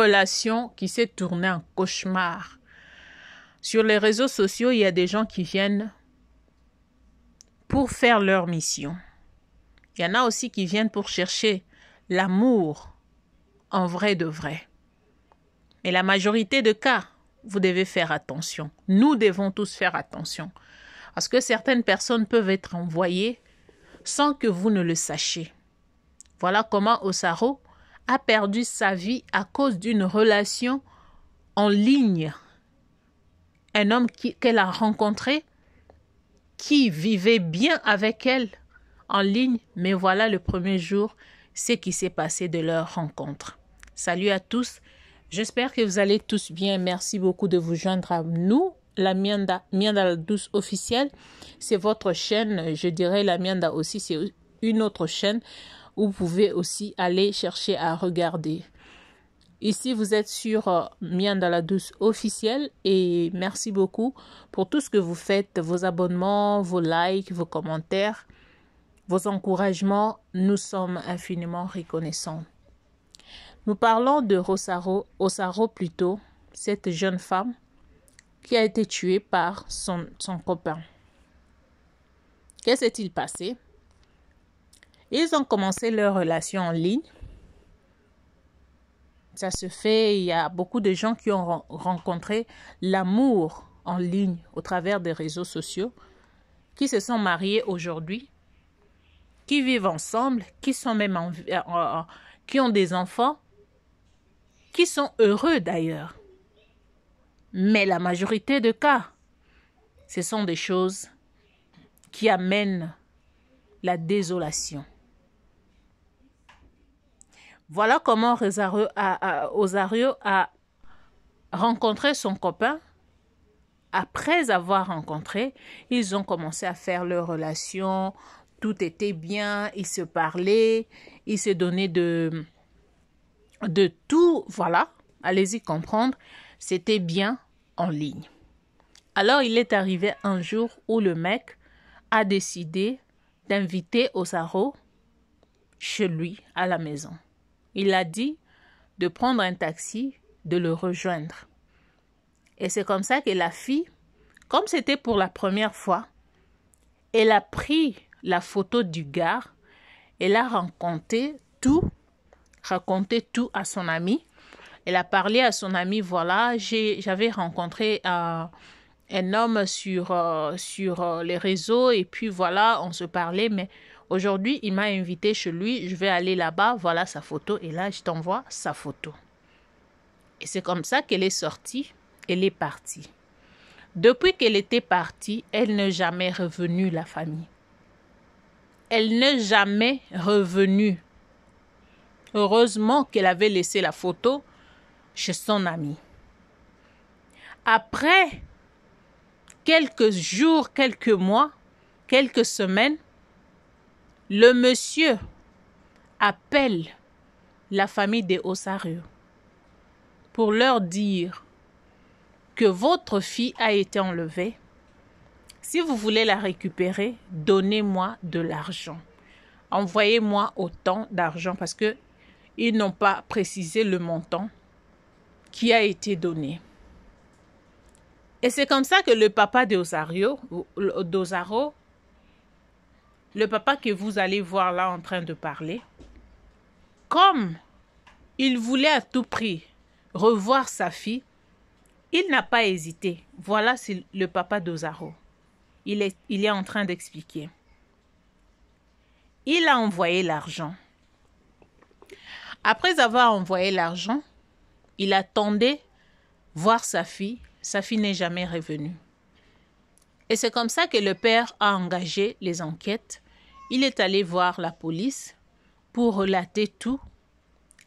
relation qui s'est tournée en cauchemar. Sur les réseaux sociaux, il y a des gens qui viennent pour faire leur mission. Il y en a aussi qui viennent pour chercher l'amour en vrai de vrai. Mais la majorité de cas, vous devez faire attention. Nous devons tous faire attention. Parce que certaines personnes peuvent être envoyées sans que vous ne le sachiez. Voilà comment Osaro a perdu sa vie à cause d'une relation en ligne. Un homme qu'elle a rencontré, qui vivait bien avec elle en ligne, mais voilà le premier jour, ce qui s'est passé de leur rencontre. Salut à tous, j'espère que vous allez tous bien. Merci beaucoup de vous joindre à nous. La Mianda la Douce officielle, c'est votre chaîne. Je dirais la Mianda aussi, c'est une autre chaîne où vous pouvez aussi aller chercher à regarder. Ici, vous êtes sur Mianda la Douce officielle et merci beaucoup pour tout ce que vous faites, vos abonnements, vos likes, vos commentaires, vos encouragements. Nous sommes infiniment reconnaissants. Nous parlons de Osaro plutôt, cette jeune femme qui a été tuée par son copain. Que s'est-il passé? Ils ont commencé leur relation en ligne. Ça se fait, il y a beaucoup de gens qui ont rencontré l'amour en ligne au travers des réseaux sociaux, qui se sont mariés aujourd'hui, qui vivent ensemble, qui sont même qui ont des enfants, qui sont heureux d'ailleurs. Mais la majorité de cas, ce sont des choses qui amènent la désolation. Voilà comment Osario a rencontré son copain. Après avoir rencontré, ils ont commencé à faire leur relation. Tout était bien, ils se parlaient, ils se donnaient de tout. Voilà, allez-y comprendre, c'était bien en ligne. Alors, il est arrivé un jour où le mec a décidé d'inviter Osaro chez lui à la maison. Il a dit de prendre un taxi, de le rejoindre. Et c'est comme ça que la fille, comme c'était pour la première fois, elle a pris la photo du gars, elle a raconté tout à son ami. Elle a parlé à son ami, voilà, j'avais rencontré un homme sur les réseaux et puis voilà, on se parlait, mais aujourd'hui, il m'a invité chez lui, je vais aller là-bas, voilà sa photo et là, je t'envoie sa photo. Et c'est comme ça qu'elle est sortie, elle est partie. Depuis qu'elle était partie, elle n'est jamais revenue, la famille. Elle n'est jamais revenue. Heureusement qu'elle avait laissé la photo chez son ami. Après quelques jours, quelques mois, quelques semaines, le monsieur appelle la famille de Osario pour leur dire que votre fille a été enlevée. Si vous voulez la récupérer, donnez-moi de l'argent. Envoyez-moi autant d'argent parce que ils n'ont pas précisé le montant qui a été donné. Et c'est comme ça que le papa d'Osaro, le papa que vous allez voir là en train de parler, comme il voulait à tout prix revoir sa fille, il n'a pas hésité. Voilà, c'est le papa d'Osaro. Il est en train d'expliquer. Il a envoyé l'argent. Après avoir envoyé l'argent, il attendait voir sa fille. Sa fille n'est jamais revenue. Et c'est comme ça que le père a engagé les enquêtes. Il est allé voir la police pour relater tout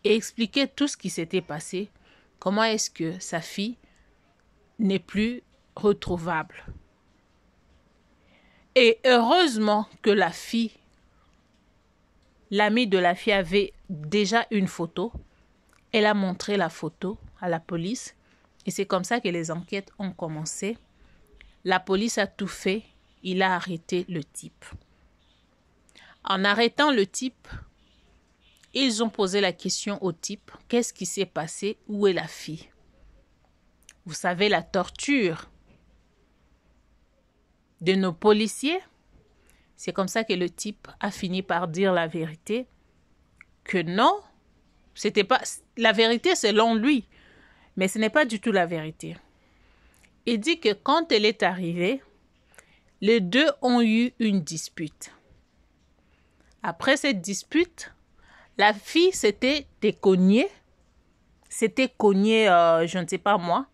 et expliquer tout ce qui s'était passé. Comment est-ce que sa fille n'est plus retrouvable. Et heureusement que la fille, l'amie de la fille avait déjà une photo. Elle a montré la photo à la police. Et c'est comme ça que les enquêtes ont commencé. La police a tout fait. Il a arrêté le type. En arrêtant le type, Ils ont posé la question au type, qu'est-ce qui s'est passé? Où est la fille? Vous savez, la torture de nos policiers, c'est comme ça que le type a fini par dire la vérité, que non, c'était pas la vérité selon lui, mais ce n'est pas du tout la vérité. Il dit que quand elle est arrivée, les deux ont eu une dispute. Après cette dispute, la fille s'était cognée, je ne sais pas moi,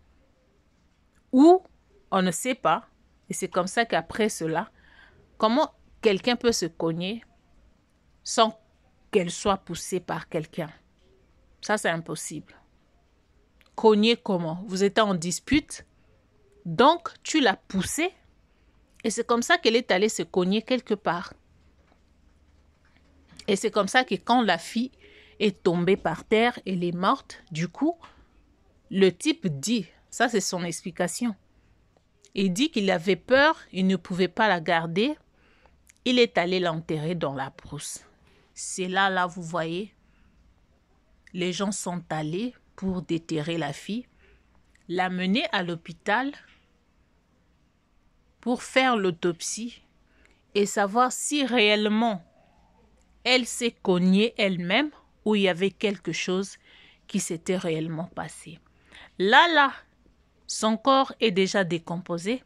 ou on ne sait pas. Et c'est comme ça qu'après cela, comment quelqu'un peut se cogner sans qu'elle soit poussée par quelqu'un? Ça, c'est impossible. Cogner comment? Vous étiez en dispute, donc tu l'as poussée, et c'est comme ça qu'elle est allée se cogner quelque part. Et c'est comme ça que quand la fille est tombée par terre, elle est morte, du coup, le type dit, ça c'est son explication, il dit qu'il avait peur, il ne pouvait pas la garder, il est allé l'enterrer dans la brousse. C'est là, vous voyez, les gens sont allés pour déterrer la fille, l'amener à l'hôpital pour faire l'autopsie et savoir si réellement elle s'est cognée elle-même ou il y avait quelque chose qui s'était réellement passé. Là, son corps est déjà décomposé.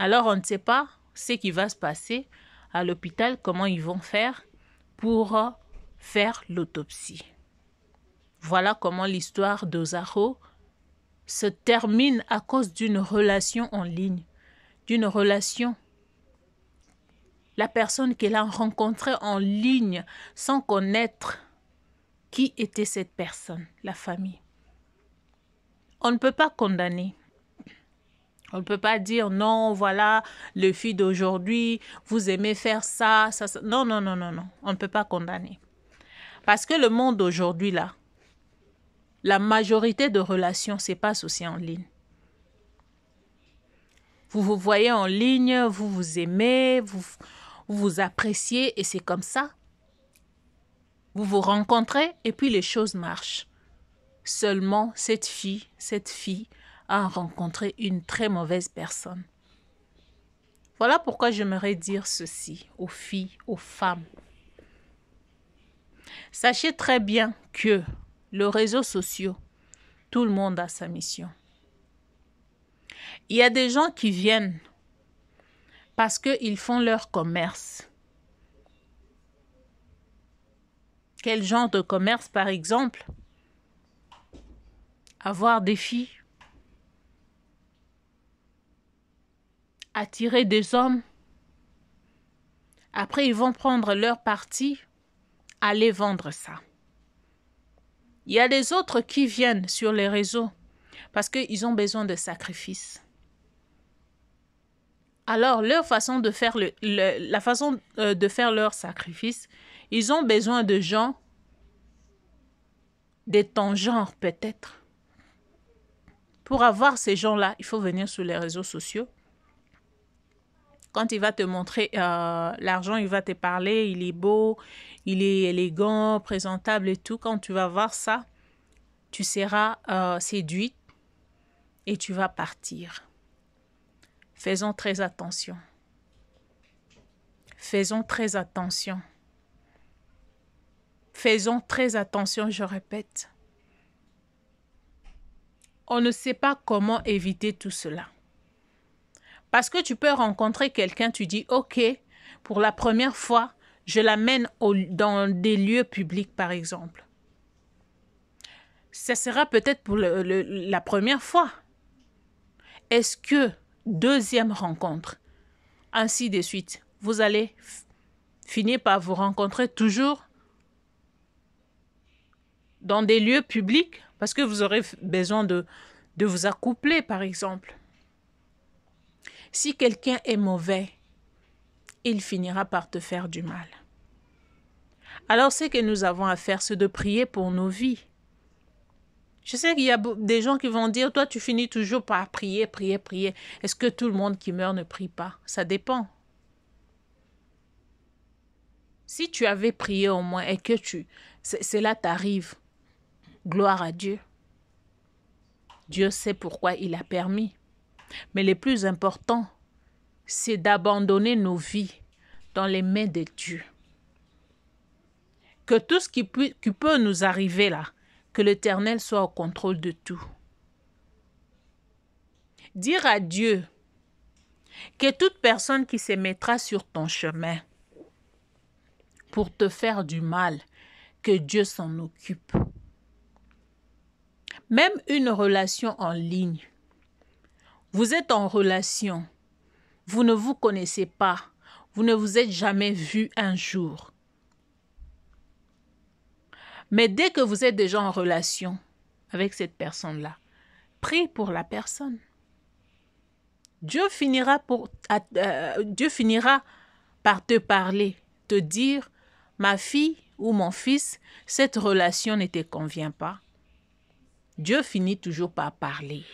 Alors, on ne sait pas ce qui va se passer à l'hôpital, comment ils vont faire pour faire l'autopsie. Voilà comment l'histoire d'Ozaro se termine à cause d'une relation en ligne, d'une relation. La personne qu'elle a rencontrée en ligne sans connaître qui était cette personne, la famille. On ne peut pas condamner. On ne peut pas dire non, voilà, le fille d'aujourd'hui, vous aimez faire ça. Non. On ne peut pas condamner. Parce que le monde d'aujourd'hui, là, la majorité de relations se passe aussi en ligne. Vous vous voyez en ligne, vous vous aimez, vous vous appréciez et c'est comme ça. Vous vous rencontrez et puis les choses marchent. Seulement, cette fille a rencontré une très mauvaise personne. Voilà pourquoi j'aimerais dire ceci aux filles, aux femmes. Sachez très bien que les réseaux sociaux, tout le monde a sa mission. Il y a des gens qui viennent parce qu'ils font leur commerce. Quel genre de commerce, par exemple? Avoir des filles, attirer des hommes. Après, ils vont prendre leur parti, aller vendre ça. Il y a des autres qui viennent sur les réseaux parce qu'ils ont besoin de sacrifices. Alors, leur façon de faire la façon de faire leur sacrifice, ils ont besoin de gens de ton genre peut-être. Pour avoir ces gens-là, il faut venir sur les réseaux sociaux. Quand il va te montrer l'argent, il va te parler, il est beau, il est élégant, présentable et tout. Quand tu vas voir ça, tu seras séduite et tu vas partir. Faisons très attention. Faisons très attention. Faisons très attention, je répète. On ne sait pas comment éviter tout cela. Parce que tu peux rencontrer quelqu'un, tu dis, OK, pour la première fois, je l'amène dans des lieux publics, par exemple. Ça sera peut-être pour la première fois. Est-ce que deuxième rencontre, ainsi de suite, vous allez finir par vous rencontrer toujours dans des lieux publics parce que vous aurez besoin de vous accoupler, par exemple. Si quelqu'un est mauvais, il finira par te faire du mal. Alors, ce que nous avons à faire, c'est de prier pour nos vies. Je sais qu'il y a des gens qui vont dire, toi, tu finis toujours par prier. Est-ce que tout le monde qui meurt ne prie pas? Ça dépend. Si tu avais prié au moins et que cela t'arrive, gloire à Dieu. Dieu sait pourquoi il a permis. Mais le plus important, c'est d'abandonner nos vies dans les mains de Dieu. Que tout ce qui peut nous arriver là, que l'Éternel soit au contrôle de tout. Dire à Dieu que toute personne qui se mettra sur ton chemin pour te faire du mal, que Dieu s'en occupe. Même une relation en ligne. Vous êtes en relation. Vous ne vous connaissez pas. Vous ne vous êtes jamais vu un jour. Mais dès que vous êtes déjà en relation avec cette personne-là, prie pour la personne. Dieu finira par te parler, te dire, ma fille ou mon fils, cette relation ne te convient pas. Dieu finit toujours par parler.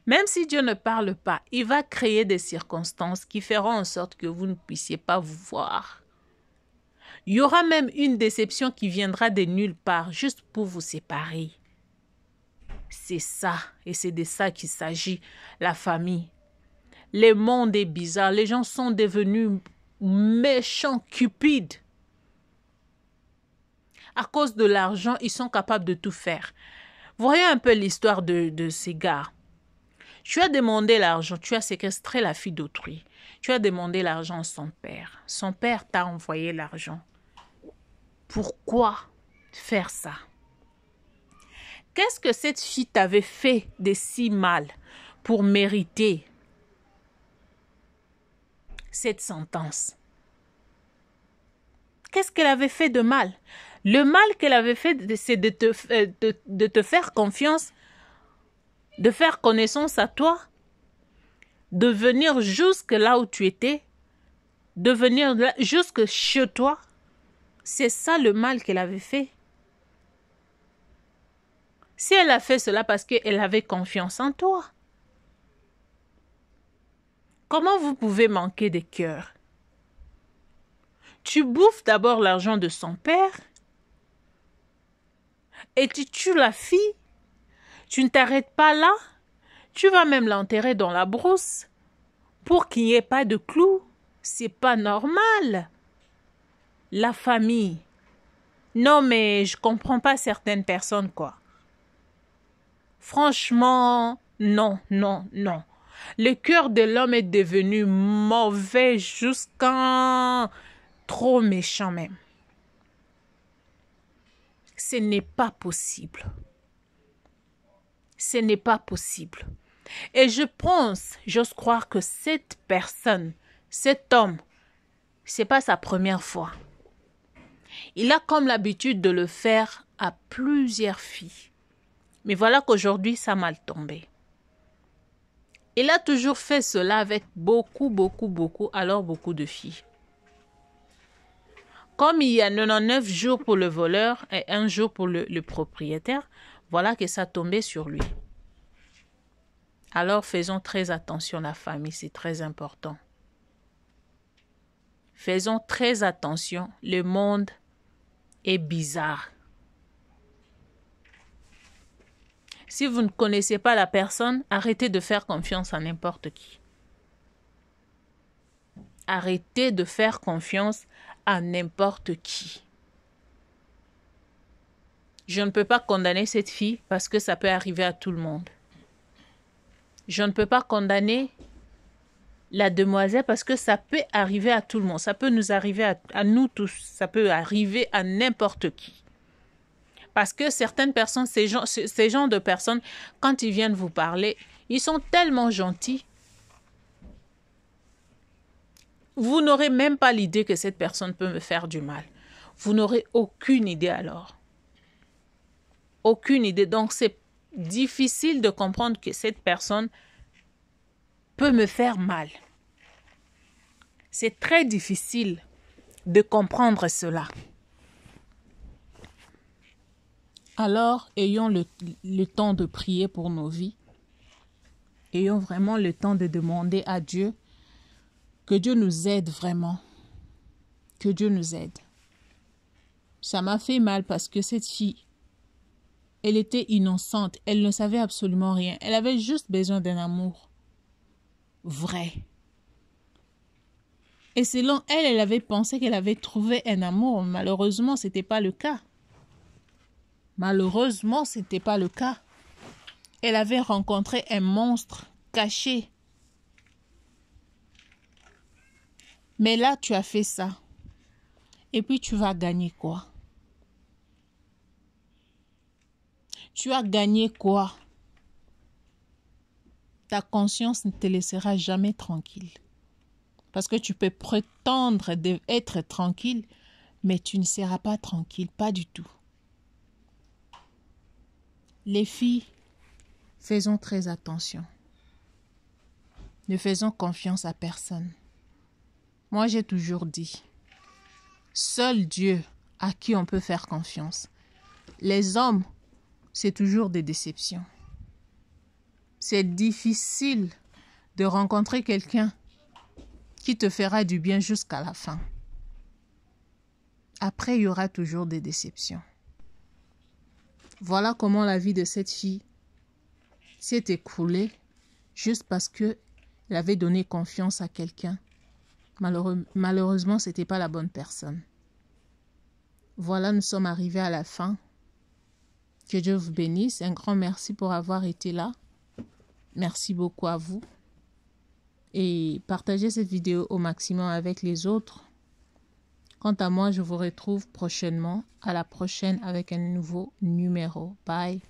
Même si Dieu ne parle pas, il va créer des circonstances qui feront en sorte que vous ne puissiez pas vous voir. Il y aura même une déception qui viendra de nulle part, juste pour vous séparer. C'est ça, et c'est de ça qu'il s'agit, la famille. Le monde est bizarre, les gens sont devenus méchants, cupides. À cause de l'argent, ils sont capables de tout faire. Voyez un peu l'histoire de ces gars. Tu as demandé l'argent, tu as séquestré la fille d'autrui. Tu as demandé l'argent à son père. Son père t'a envoyé l'argent. Pourquoi faire ça? Qu'est-ce que cette fille t'avait fait de si mal pour mériter cette sentence? Qu'est-ce qu'elle avait fait de mal? Le mal qu'elle avait fait, c'est de te faire confiance, de faire connaissance à toi, de venir jusque là où tu étais, de venir jusque chez toi. C'est ça le mal qu'elle avait fait. Si elle a fait cela parce qu'elle avait confiance en toi, comment vous pouvez manquer de cœur? Tu bouffes d'abord l'argent de son père et tu tues la fille. Tu ne t'arrêtes pas là. Tu vas même l'enterrer dans la brousse pour qu'il n'y ait pas de clous. C'est pas normal. La famille. Non, mais je comprends pas certaines personnes, quoi. Franchement, non, non, non. Le cœur de l'homme est devenu mauvais jusqu'à trop méchant même. Ce n'est pas possible. Ce n'est pas possible. Et je pense, j'ose croire que cette personne, cet homme, c'est pas sa première fois. Il a comme l'habitude de le faire à plusieurs filles. Mais voilà qu'aujourd'hui, ça m'a tombé. Il a toujours fait cela avec beaucoup de filles. Comme il y a 99 jours pour le voleur et 1 jour pour le propriétaire, voilà que ça tombait sur lui. Alors faisons très attention, la famille, c'est très important. Faisons très attention, le monde est bizarre. Si vous ne connaissez pas la personne, arrêtez de faire confiance à n'importe qui. Arrêtez de faire confiance à n'importe qui. Je ne peux pas condamner cette fille parce que ça peut arriver à tout le monde. Je ne peux pas condamner la demoiselle parce que ça peut arriver à tout le monde. Ça peut nous arriver à nous tous. Ça peut arriver à n'importe qui. Parce que certaines personnes, ces gens de personnes, quand ils viennent vous parler, ils sont tellement gentils. Vous n'aurez même pas l'idée que cette personne peut me faire du mal. Vous n'aurez aucune idée alors. Aucune idée. Donc, c'est difficile de comprendre que cette personne peut me faire mal. C'est très difficile de comprendre cela. Alors, ayons le temps de prier pour nos vies. Ayons vraiment le temps de demander à Dieu que Dieu nous aide vraiment. Que Dieu nous aide. Ça m'a fait mal parce que cette fille, elle était innocente. Elle ne savait absolument rien. Elle avait juste besoin d'un amour vrai. Et selon elle, elle avait pensé qu'elle avait trouvé un amour. Malheureusement, ce n'était pas le cas. Malheureusement, ce n'était pas le cas. Elle avait rencontré un monstre caché. Mais là, tu as fait ça. Et puis, tu vas gagner quoi? Tu as gagné quoi? Ta conscience ne te laissera jamais tranquille. Parce que tu peux prétendre être tranquille, mais tu ne seras pas tranquille, pas du tout. Les filles, faisons très attention. Ne faisons confiance à personne. Moi, j'ai toujours dit, seul Dieu à qui on peut faire confiance. Les hommes, c'est toujours des déceptions. C'est difficile de rencontrer quelqu'un qui te fera du bien jusqu'à la fin. Après, il y aura toujours des déceptions. Voilà comment la vie de cette fille s'est écroulée juste parce qu'elle avait donné confiance à quelqu'un. Malheureusement, ce n'était pas la bonne personne. Voilà, nous sommes arrivés à la fin. Que Dieu vous bénisse. Un grand merci pour avoir été là. Merci beaucoup à vous. Et partagez cette vidéo au maximum avec les autres. Quant à moi, je vous retrouve prochainement. À la prochaine avec un nouveau numéro. Bye.